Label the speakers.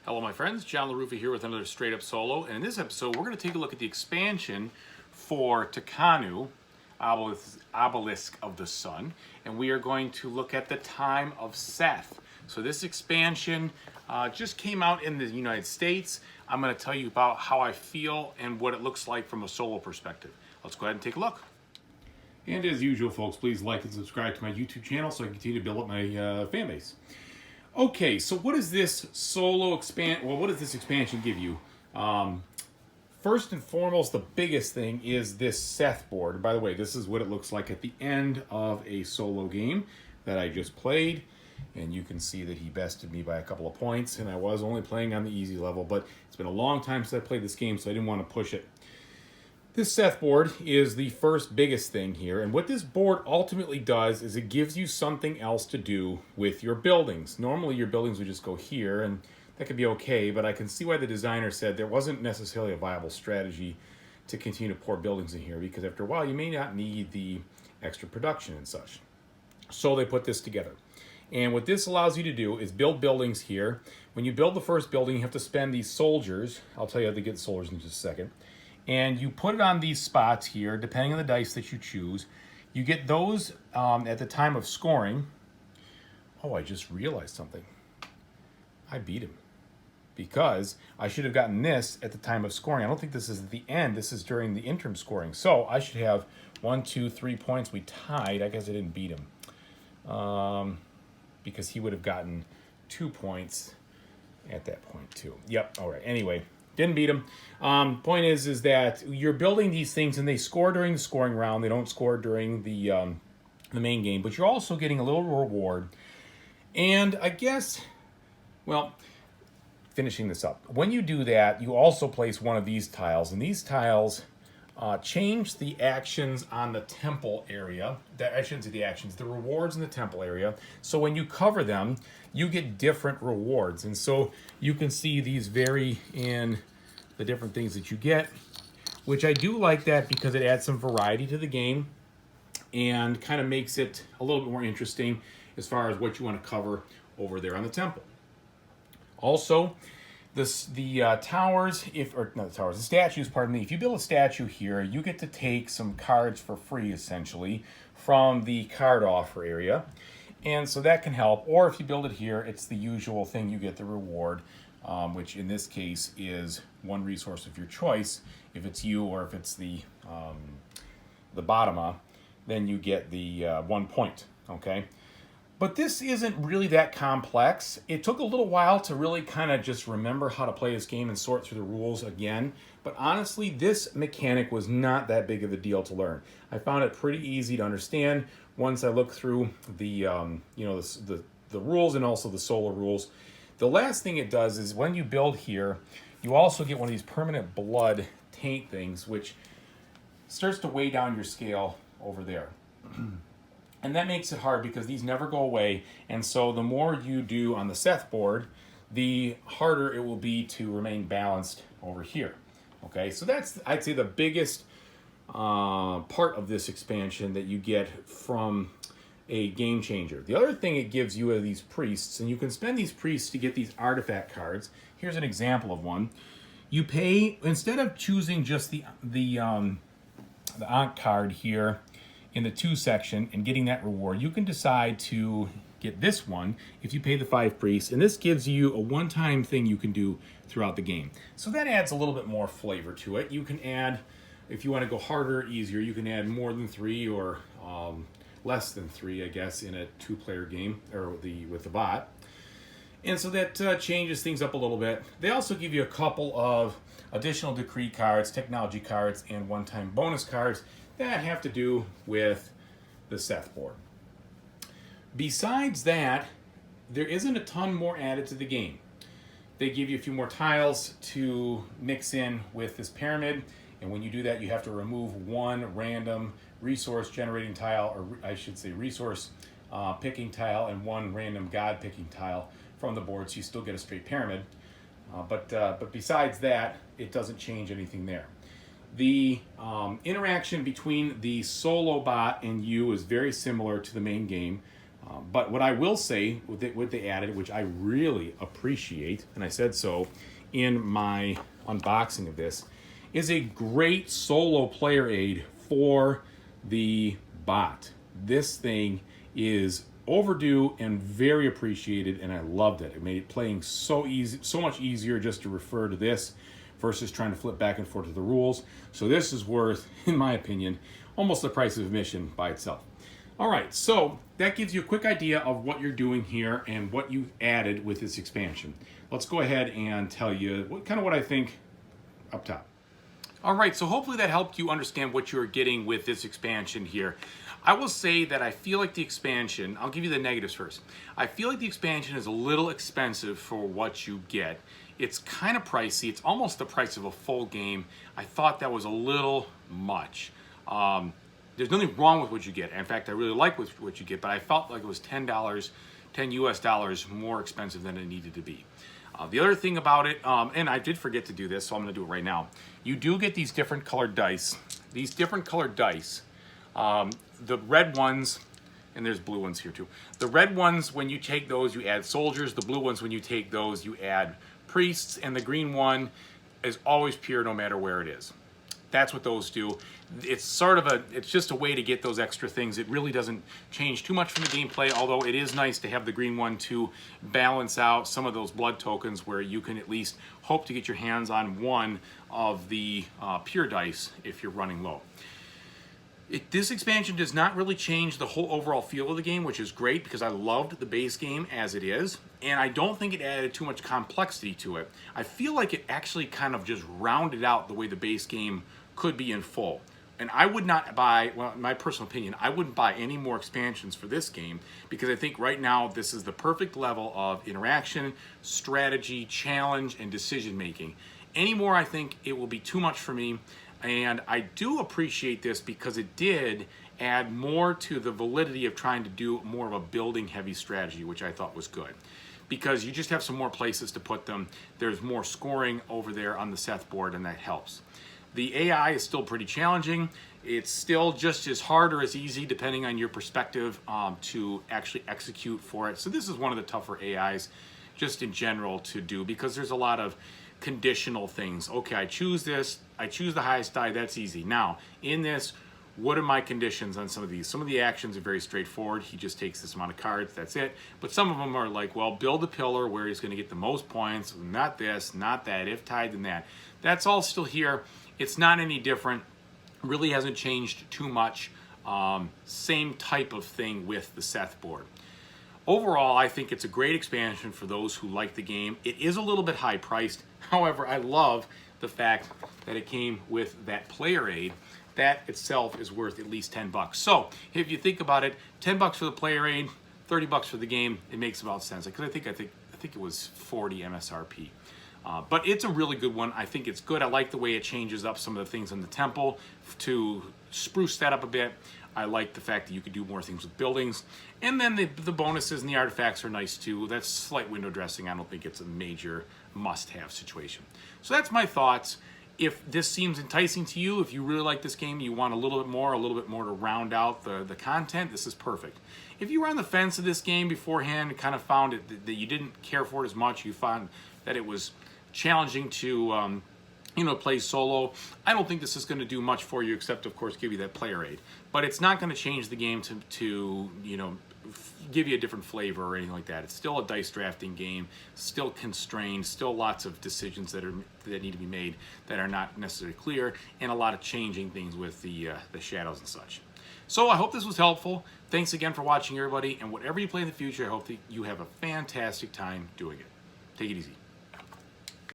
Speaker 1: Hello my friends, John LaRuffa here with another Straight Up Solo, and in this episode we're going to take a look at the expansion for Tekhenu, Obelisk of the Sun, and we are going to look at the time of Seth. So this expansion just came out in the United States. I'm going to tell you about how I feel and what it looks like from a solo perspective. Let's go ahead and take a look. And as usual folks, please like and subscribe to my YouTube channel so I can continue to build up my fan base. Okay, so what is this what does this expansion give you? First and foremost, the biggest thing is this Seth board. By the way, this is what it looks like at the end of a solo game that I just played. And you can see that he bested me by a couple of points, and I was only playing on the easy level, but it's been a long time since I played this game, so I didn't want to push it. This Seth board is the first biggest thing here, and what this board ultimately does is it gives you something else to do with your buildings. Normally your buildings would just go here, and that could be okay, but I can see why the designer said there wasn't necessarily a viable strategy to continue to pour buildings in here, because after a while you may not need the extra production and such. So they put this together. And what this allows you to do is build buildings here. When you build the first building, you have to spend these soldiers. I'll tell you how to get soldiers in just a second. And you put it on these spots here, depending on the dice that you choose. You get those at the time of scoring. Oh, I just realized something. I beat him. Because I should have gotten this at the time of scoring. I don't think this is at the end. This is during the interim scoring. So I should have 1, 2, 3 points. We tied. I guess I didn't beat him. Because he would have gotten 2 points at that point too. Yep, all right. Anyway, didn't beat him. Point is that you're building these things and they score during the scoring round. They don't score during the main game, but you're also getting a little reward. And I guess, well, finishing this up. When you do that, you also place one of these tiles, and these tiles change the actions on the temple area. I shouldn't say the actions, the rewards in the temple area. So when you cover them, you get different rewards. And so you can see these vary in the different things that you get, which I do like that because it adds some variety to the game and kind of makes it a little bit more interesting as far as what you want to cover over there on the temple. Also, the statues, pardon me, if you build a statue here, you get to take some cards for free, essentially, from the card offer area. And so that can help. Or if you build it here, it's the usual thing, you get the reward, which in this case is one resource of your choice. If it's you or if it's the bottom, then you get the 1 point, okay? But this isn't really that complex. It took a little while to really kind of just remember how to play this game and sort through the rules again. But honestly, this mechanic was not that big of a deal to learn. I found it pretty easy to understand once I looked through the rules and also the solo rules. The last thing it does is when you build here, you also get one of these permanent blood taint things, which starts to weigh down your scale over there. And that makes it hard because these never go away. And so the more you do on the Seth board, the harder it will be to remain balanced over here. Okay, so that's, I'd say, the biggest part of this expansion that you get from a game changer. The other thing it gives you are these priests, and you can spend these priests to get these artifact cards. Here's an example of one. You pay, instead of choosing just the Ankh card here, in the 2 section and getting that reward, you can decide to get this one if you pay the 5 priests, and this gives you a one-time thing you can do throughout the game. So that adds a little bit more flavor to it. You can add, if you want to go harder, easier, you can add more than 3 or less than 3, I guess, in a 2-player game or with the bot. And so that changes things up a little bit. They also give you a couple of additional decree cards, technology cards, and one-time bonus cards that have to do with the Seth board. Besides that, there isn't a ton more added to the game. They give you a few more tiles to mix in with this pyramid, and when you do that, you have to remove one random resource generating tile, or I should say resource picking tile, and one random god picking tile from the board, so you still get a straight pyramid. But besides that, it doesn't change anything there. The interaction between the solo bot and you is very similar to the main game. But what I will say with what they added, which I really appreciate, and I said so in my unboxing of this, is a great solo player aid for the bot. This thing is overdue and very appreciated, and I loved it. It made playing so easy, so much easier just to refer to this versus trying to flip back and forth to the rules. So this is worth, in my opinion, almost the price of admission by itself. All right, so that gives you a quick idea of what you're doing here and what you added with this expansion. Let's go ahead and tell you what I think up top. All right, so hopefully that helped you understand what you're getting with this expansion here. I will say that I feel like the expansion, I'll give you the negatives first. I feel like the expansion is a little expensive for what you get. It's kind of pricey. It's almost the price of a full game. I thought that was a little much. There's nothing wrong with what you get. In fact, I really like what you get, but I felt like it was $10 US dollars more expensive than it needed to be. The other thing about it, and I did forget to do this, so I'm going to do it right now. You do get these different colored dice. These different colored dice, the red ones, and there's blue ones here too. The red ones, when you take those, you add soldiers. The blue ones, when you take those, you add priests. And the green one is always pure no matter where it is. That's what those do. It's it's just a way to get those extra things. It really doesn't change too much from the gameplay, although it is nice to have the green one to balance out some of those blood tokens where you can at least hope to get your hands on one of the pure dice if you're running low. This expansion does not really change the whole overall feel of the game, which is great because I loved the base game as it is, and I don't think it added too much complexity to it. I feel like it actually kind of just rounded out the way the base game could be in full. And I would not buy, well, in my personal opinion, I wouldn't buy any more expansions for this game because I think right now this is the perfect level of interaction, strategy, challenge, and decision making. Any more, I think it will be too much for me. And I do appreciate this because it did add more to the validity of trying to do more of a building heavy strategy, which I thought was good. Because you just have some more places to put them. There's more scoring over there on the Seth board, and that helps. The AI is still pretty challenging. It's still just as hard or as easy, depending on your perspective, to actually execute for it. So this is one of the tougher AIs, just in general, to do, because there's a lot of conditional things. Okay, I choose this, I choose the highest die, that's easy. Now, in this, what are my conditions on some of these? Some of the actions are very straightforward. He just takes this amount of cards, that's it. But some of them are like, well, build a pillar where he's going to get the most points, not this, not that, if tied, then that. That's all still here. It's not any different. Really hasn't changed too much. Same type of thing with the Seth board. Overall, I think it's a great expansion for those who like the game. It is a little bit high priced. However, I love the fact that it came with that player aid. That itself is worth at least 10 bucks. So if you think about it, 10 bucks for the player aid, 30 bucks for the game, it makes about sense. Because I think it was 40 MSRP. But it's a really good one. I think it's good. I like the way it changes up some of the things in the temple to spruce that up a bit. I like the fact that you could do more things with buildings. And then the bonuses and the artifacts are nice too. That's slight window dressing. I don't think it's a major must-have situation. So that's my thoughts. If this seems enticing to you, if you really like this game, you want a little bit more to round out the content, this is perfect. If you were on the fence of this game beforehand and kind of found it that you didn't care for it as much, you found that it was challenging to play solo, I don't think this is going to do much for you except, of course, give you that player aid. But it's not going to change the game to give you a different flavor or anything like that. It's still a dice drafting game, still constrained, still lots of decisions that need to be made that are not necessarily clear, and a lot of changing things with the shadows and such. So I hope this was helpful. Thanks again for watching, everybody, and whatever you play in the future, I hope that you have a fantastic time doing it. Take it easy.